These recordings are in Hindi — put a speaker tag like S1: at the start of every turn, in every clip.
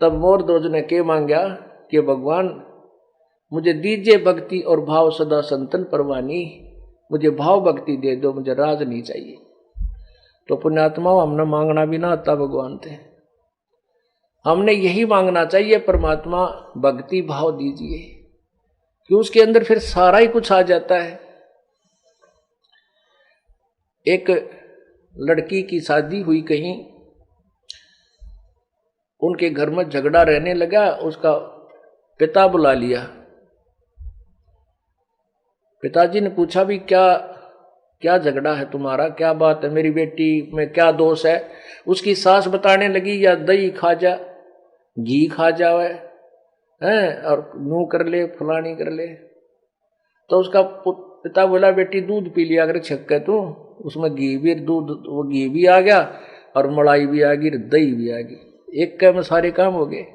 S1: तब मोरध्वज ने के मांगा कि भगवान मुझे दीजिए भक्ति और भाव सदा संतन परवानी, मुझे भाव भक्ति दे दो, मुझे राज नहीं चाहिए। तो पुण्यात्माओं, हमने मांगना भी ना आता भगवान थे, हमने यही मांगना चाहिए, परमात्मा भक्ति भाव दीजिए, कि उसके अंदर फिर सारा ही कुछ आ जाता है। एक लड़की की शादी हुई कहीं, उनके घर में झगड़ा रहने लगा, उसका पिता बुला लिया। पिताजी ने पूछा भी क्या क्या झगड़ा है तुम्हारा, क्या बात है, मेरी बेटी में क्या दोष है। उसकी सास बताने लगी या दही खा जा, घी खा जावे हैं, और नू कर ले, फलानी कर ले। तो उसका पिता बोला बेटी दूध पी लिया अगर छक्के तू, उसमें घी भी, दूध वो घी भी आ गया और मलाई भी आ गई, दही भी आ गई, एक के में सारे काम हो गए।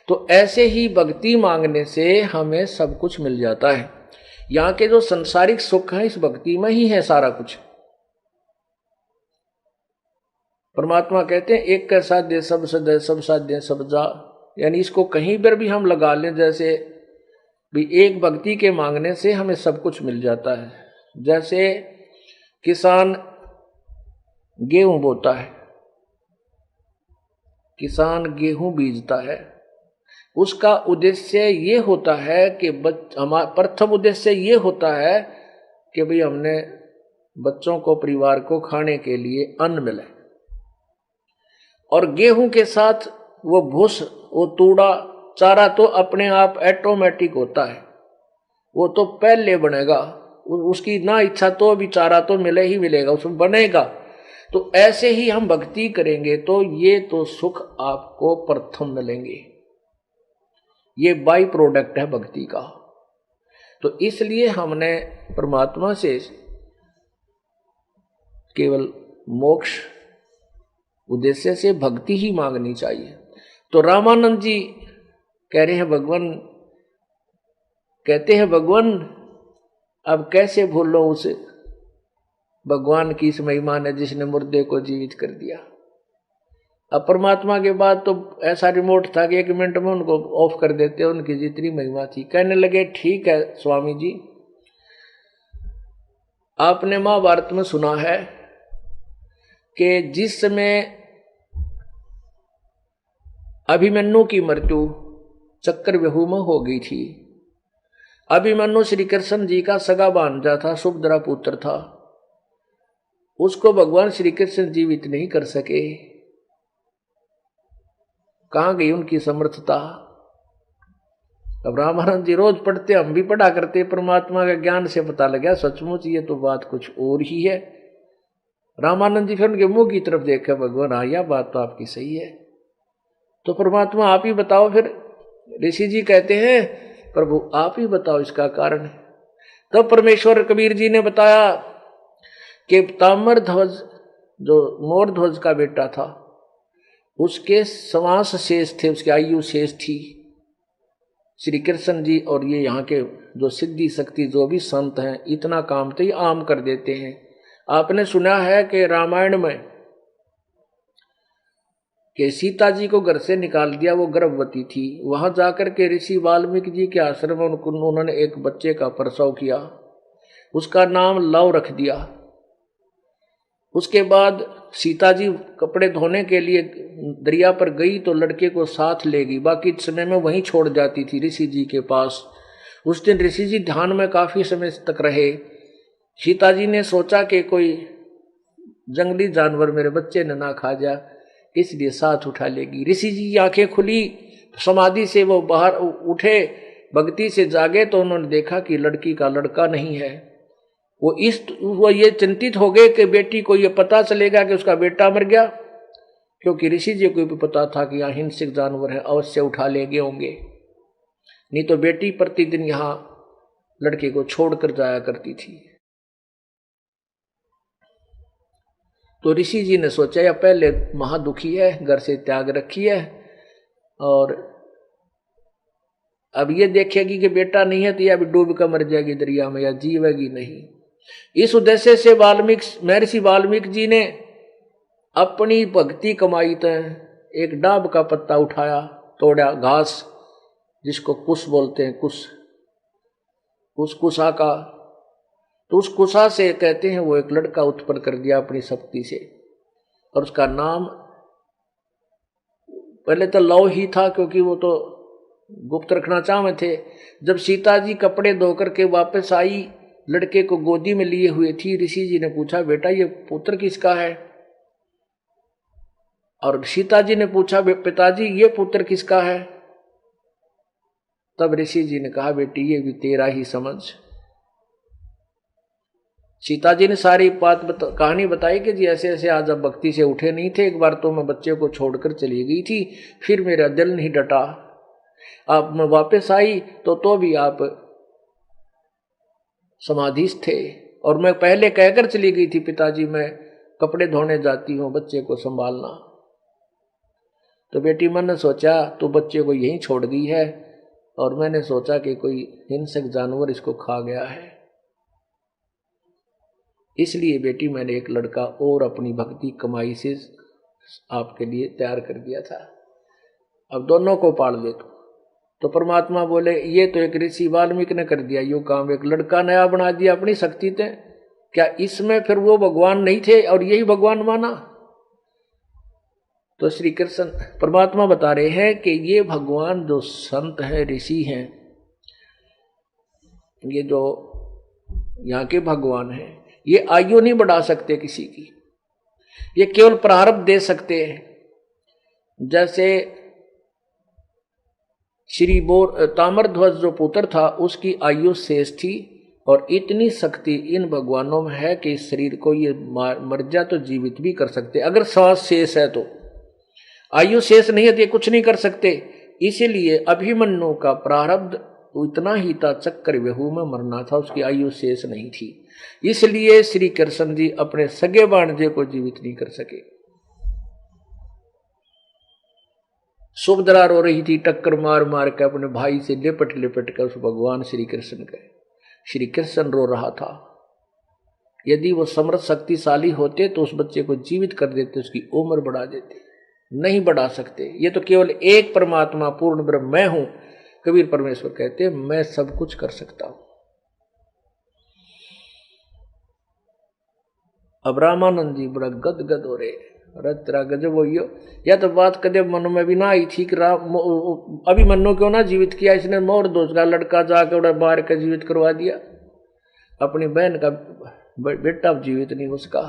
S1: तो ऐसे ही भक्ति मांगने से हमें सब कुछ मिल जाता है। यहाँ के जो संसारिक सुख है इस भक्ति में ही है सारा कुछ। परमात्मा कहते हैं एक का साध्य सब सदय, सब साध्य सब जा, यानी इसको कहीं पर भी हम लगा लें, जैसे भी एक भक्ति के मांगने से हमें सब कुछ मिल जाता है। जैसे किसान गेहूं बोता है, किसान गेहूं बीजता है, उसका उद्देश्य ये होता है कि हमारा प्रथम उद्देश्य ये होता है कि भाई हमने बच्चों को, परिवार को खाने के लिए अन्न मिले। और गेहूं के साथ वो भूस, वो तूड़ा, चारा तो अपने आप ऑटोमेटिक होता है, वो तो पहले बनेगा, उसकी ना इच्छा तो भी चारा तो मिले ही मिलेगा, उसमें बनेगा। तो ऐसे ही हम भक्ति करेंगे तो ये तो सुख आपको प्रथम मिलेंगे, ये बाई प्रोडक्ट है भक्ति का। तो इसलिए हमने परमात्मा से केवल मोक्ष उद्देश्य से भक्ति ही मांगनी चाहिए। तो रामानंद जी कह रहे हैं भगवान, कहते हैं भगवान अब कैसे भूलो उस भगवान की इस महिमा ने जिसने मुर्दे को जीवित कर दिया। अब परमात्मा के बाद तो ऐसा रिमोट था कि 1 मिनट में उनको ऑफ कर देते, उनकी जितनी महिमा थी। कहने लगे ठीक है स्वामी जी, आपने महाभारत में सुना है कि जिस समय अभिमन्यु की मृत्यु चक्रव्यूह में हो गई थी, अभिमन्यु श्री कृष्ण जी का सगा भांजा था, सुभद्रा पुत्र था, उसको भगवान श्री कृष्ण जीवित नहीं कर सके। कहां गई उनकी समर्थता। अब रामानंद जी रोज पढ़ते, हम भी पढ़ा करते, परमात्मा के ज्ञान से पता लगा सचमुच ये तो बात कुछ और ही है। रामानंद जी फिर उनके मुंह की तरफ देखा, भगवान हाँ यह बात तो आपकी सही है। तो परमात्मा आप ही बताओ। फिर ऋषि जी कहते हैं प्रभु आप ही बताओ इसका कारण। तो परमेश्वर कबीर जी ने बताया कि ताम्र ध्वज जो मोर ध्वज का बेटा था, उसके श्वास शेष थे, उसकी आयु शेष थी। श्री कृष्ण जी और ये यहाँ के जो सिद्धि शक्ति जो भी संत हैं इतना काम तो ये आम कर देते हैं। आपने सुना है कि रामायण में कि सीता जी को घर से निकाल दिया, वो गर्भवती थी। वहां जाकर के ऋषि वाल्मीकि जी के आश्रम में उन्होंने एक बच्चे का प्रसव किया, उसका नाम लव रख दिया। उसके बाद सीता जी कपड़े धोने के लिए दरिया पर गई तो लड़के को साथ ले गई, बाकी समय में वहीं छोड़ जाती थी ऋषि जी के पास। उस दिन ऋषि जी ध्यान में काफी समय तक रहे। सीता जी ने सोचा कि कोई जंगली जानवर मेरे बच्चे ने ना खा जा, इसलिए साथ उठा लेगी। ऋषि जी की आंखें खुली, समाधि से वो बाहर उठे, भक्ति से जागे तो उन्होंने देखा कि लड़की का लड़का नहीं है। वो ये चिंतित हो गए कि बेटी को ये पता चलेगा कि उसका बेटा मर गया, क्योंकि ऋषि जी को भी पता था कि यहाँ हिंसक जानवर है, अवश्य उठा ले गए होंगे, नहीं तो बेटी प्रतिदिन यहाँ लड़के को छोड़कर जाया करती थी। तो ऋषि जी ने सोचा या पहले महादुखी है, घर से त्याग रखी है, और अब ये देखेगी कि बेटा नहीं है तो यह भी डूब कर मर जाएगी दरिया में या जीवेगी नहीं। इस उद्देश्य से महर्षि वाल्मीकि जी ने अपनी भक्ति कमाई तो एक डाब का पत्ता उठाया, तोड़ा, घास जिसको कुश बोलते हैं, उस कुशा का, तो उस कुशा से कहते हैं वो एक लड़का उत्पन्न कर दिया अपनी शक्ति से, और उसका नाम पहले तो लव ही था, क्योंकि वो तो गुप्त रखना चाहते थे। जब सीता जी कपड़े धोकर के वापस आई, लड़के को गोदी में लिए हुए थी, ऋषि जी ने पूछा बेटा ये पुत्र किसका है? और सीता जी ने पूछा पिताजी ये पुत्र किसका है? तब ऋषि जी ने कहा बेटी ये भी तेरा ही समझ। सीता जी ने सारी कहानी बताई कि जी ऐसे ऐसे आज अब भक्ति से उठे नहीं थे, एक बार तो मैं बच्चे को छोड़कर चली गई थी, फिर मेरा दिल नहीं डटा, अब मैं वापस आई तो भी आप समाधिस्थ थे, और मैं पहले कहकर चली गई थी पिताजी मैं कपड़े धोने जाती हूँ, बच्चे को संभालना। तो बेटी मन ने सोचा तो बच्चे को यहीं छोड़ गई है, और मैंने सोचा कि कोई हिंसक जानवर इसको खा गया है, इसलिए बेटी मैंने एक लड़का और अपनी भक्ति कमाई से आपके लिए तैयार कर दिया था, अब दोनों को पाल ले। तो परमात्मा बोले ये तो एक ऋषि वाल्मीकि ने कर दिया यूं काम, एक लड़का नया बना दिया अपनी शक्ति से, क्या इसमें फिर वो भगवान नहीं थे और यही भगवान माना? तो श्री कृष्ण परमात्मा बता रहे हैं कि ये भगवान जो संत है, ऋषि हैं, ये जो यहाँ के भगवान हैं, ये आयु नहीं बढ़ा सकते किसी की, ये केवल प्रारब्ध दे सकते हैं। जैसे श्री ताम्रध्वज जो पुत्र था उसकी आयु शेष थी, और इतनी शक्ति इन भगवानों में है कि इस शरीर को ये मर जा तो जीवित भी कर सकते, अगर श्वास शेष है तो। आयु शेष नहीं है तो ये कुछ नहीं कर सकते। इसीलिए अभिमन्यु का प्रारब्ध इतना ही था, चक्कर व्यूह में मरना था, उसकी आयु शेष नहीं थी, इसलिए श्री कृष्ण जी अपने सगे भांजे को जीवित नहीं कर सके। सुभद्रा रो रही थी, टक्कर मार मार के अपने भाई से लिपट लिपट कर उस भगवान श्री कृष्ण के। श्री कृष्ण रो रहा था, यदि वो समर्थ शक्तिशाली होते तो उस बच्चे को जीवित कर देते, उसकी उम्र बढ़ा देते, नहीं बढ़ा सकते। ये तो केवल एक परमात्मा पूर्ण ब्रह्म मैं हूं, कबीर परमेश्वर कहते मैं सब कुछ कर सकता हूं। अब रामानंद जी बड़ा गदगद हो रहे, तेरा गजब हो, या तो बात कदे मन में भी ना आई थी कि अभिमन्यु क्यों ना जीवित किया इसने, मोर दोस्त का लड़का जाकर उड़ा मार कर जीवित करवा दिया, अपनी बहन का बेटा जीवित नहीं उसका।